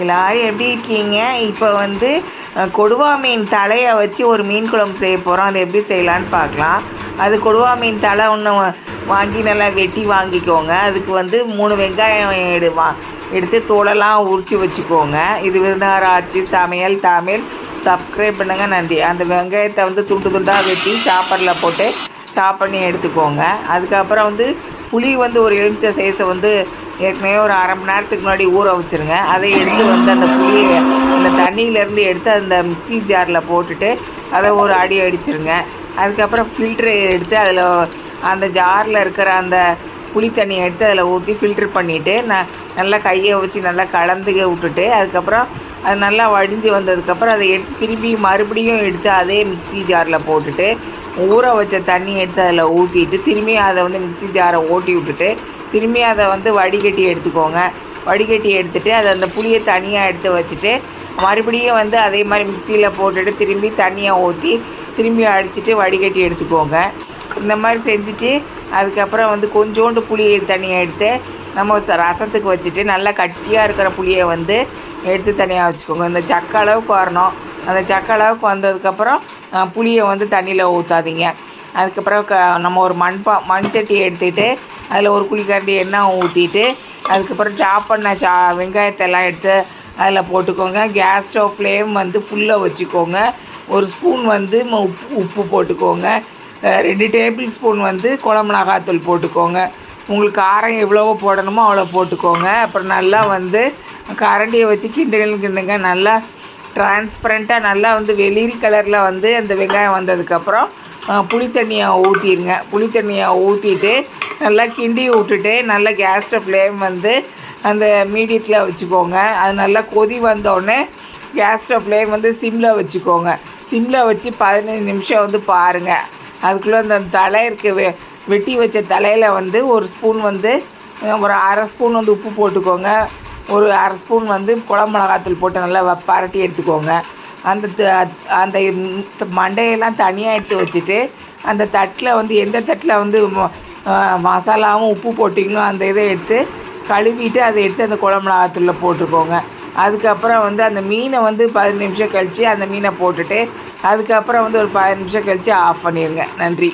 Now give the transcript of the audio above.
எல்லாரும் எப்படி இருக்கீங்க? இப்போ வந்து கொடுவா மீன் தலையை வச்சு ஒரு மீன் குழம்பு செய்ய போகிறோம். அது எப்படி செய்யலான்னு பார்க்கலாம். அது கொடுவா மீன் தலை ஒன்று வாங்கி நல்லா வெட்டி வாங்கிக்கோங்க. அதுக்கு வந்து 3 வெங்காயம் எடுத்து தோலெல்லாம் உரித்து வச்சுக்கோங்க. இது விருந்தார ஆட்சி சமையல் தமிழ் சப்ஸ்கிரைப் பண்ணுங்கள். நன்றி. அந்த வெங்காயத்தை வந்து துண்டு துண்டாக வெட்டி சாப்பரில் போட்டு சாப் பண்ணி எடுத்துக்கோங்க. அதுக்கப்புறம் வந்து புளி வந்து ஒரு எலுமிச்சை சைஸை வந்து ஏற்கனவே ஒரு அரை மணி நேரத்துக்கு முன்னாடி ஊற வச்சுருங்க. அதை எடுத்து வந்து அந்த புளியை அந்த தண்ணியிலேருந்து எடுத்து அந்த மிக்ஸி ஜாரில் போட்டுட்டு அதை ஒரு அடி அடிச்சிருங்க. அதுக்கப்புறம் ஃபில்ட்ரு எடுத்து அதில் அந்த ஜாரில் இருக்கிற அந்த புளி தண்ணியை எடுத்து அதில் ஊற்றி ஃபில்ட்ரு பண்ணிவிட்டு நல்லா கையை வச்சு நல்லா கலந்து விட்டுட்டு அதுக்கப்புறம் அது நல்லா வடிஞ்சு வந்ததுக்கப்புறம் அதை எடுத்து திரும்பி மறுபடியும் எடுத்து அதே மிக்ஸி ஜாரில் போட்டுட்டு ஊற வச்ச தண்ணி எடுத்து அதில் ஊற்றிட்டு திரும்பி அதை வந்து மிக்ஸி ஜாரை ஓட்டி விட்டுட்டு திரும்பி அதை வந்து வடிகட்டி எடுத்துக்கோங்க. வடிகட்டி எடுத்துகிட்டு அதை அந்த புளியை தனியாக எடுத்து வச்சுட்டு மறுபடியும் வந்து அதே மாதிரி மிக்சியில் போட்டுட்டு திரும்பி தண்ணியை ஊற்றி திரும்பி அடிச்சுட்டு வடிகட்டி எடுத்துக்கோங்க. இந்த மாதிரி செஞ்சுட்டு அதுக்கப்புறம் வந்து கொஞ்சோண்டு புளி தண்ணியை எடுத்து நம்ம ரசத்துக்கு வச்சுட்டு நல்லா கட்டியாக இருக்கிற புளியை வந்து எடுத்து தனியாக வச்சுக்கோங்க. இந்த சக்க அளவுக்கு வரணும். அந்த சக்க அளவுக்கு வந்ததுக்கப்புறம் புளியை வந்து தண்ணியில் ஊற்றாதீங்க. அதுக்கப்புறம் நம்ம ஒரு மண் சட்டியை எடுத்துகிட்டு அதில் ஒரு குழிக்கரண்டி எண்ணெய் ஊற்றிட்டு அதுக்கப்புறம் சாப் பண்ண வெங்காயத்தெல்லாம் எடுத்து அதில் போட்டுக்கோங்க. கேஸ் ஸ்டவ் ஃப்ளேம் வந்து ஃபுல்லாக வச்சுக்கோங்க. ஒரு ஸ்பூன் வந்து உப்பு போட்டுக்கோங்க. 2 டேபிள் ஸ்பூன் வந்து குழம்பு மிளகாத்தூள் போட்டுக்கோங்க. உங்களுக்கு காரம் எவ்வளவோ போடணுமோ அவ்வளோ போட்டுக்கோங்க. அப்புறம் நல்லா வந்து கரண்டியை வச்சு கிண்டுங்க. நல்லா டிரான்ஸ்பரண்ட்டாக நல்லா வந்து வெளிரி கலரில் வந்து அந்த வெங்காயம் வந்ததுக்கப்புறம் புளி தண்ணியை ஊற்றிடுங்க. புளி தண்ணியை ஊற்றிட்டு நல்லா கிண்டி விட்டுட்டு நல்லா கேஸ் ஸ்டவ் ஃப்ளேம் வந்து அந்த மீடியத்தில் வச்சுக்கோங்க. அது நல்லா கொதி வந்தோடனே கேஸ் ஸ்டவ் ஃப்ளேம் வந்து சிம்மில் வச்சுக்கோங்க. சிம்மில் வச்சு 15 நிமிஷம் வந்து பாருங்கள். அதுக்குள்ளே அந்த தலை வெட்டி வச்ச தலையில் வந்து ஒரு ஸ்பூன் வந்து ஒரு அரை ஸ்பூன் வந்து உப்பு போட்டுக்கோங்க. ஒரு அரை ஸ்பூன் வந்து குழம்பு மிளகாத்தூள் போட்டு நல்லா பரட்டி எடுத்துக்கோங்க. அந்த மண்டையெல்லாம் தனியாக எடுத்து வச்சுட்டு அந்த தட்டில் வந்து எந்த தட்டில் வந்து மசாலாவும் உப்பு போட்டிங்களோ அந்த இதை எடுத்து கழுவிட்டு அதை எடுத்து அந்த குழம்பு மிளகாத்தூளில் போட்டுக்கோங்க. அதுக்கப்புறம் வந்து அந்த மீனை வந்து 15 நிமிஷம் கழித்து அந்த மீனை போட்டுட்டு அதுக்கப்புறம் வந்து ஒரு 15 நிமிஷம் கழித்து ஆஃப் பண்ணிடுங்க. நன்றி.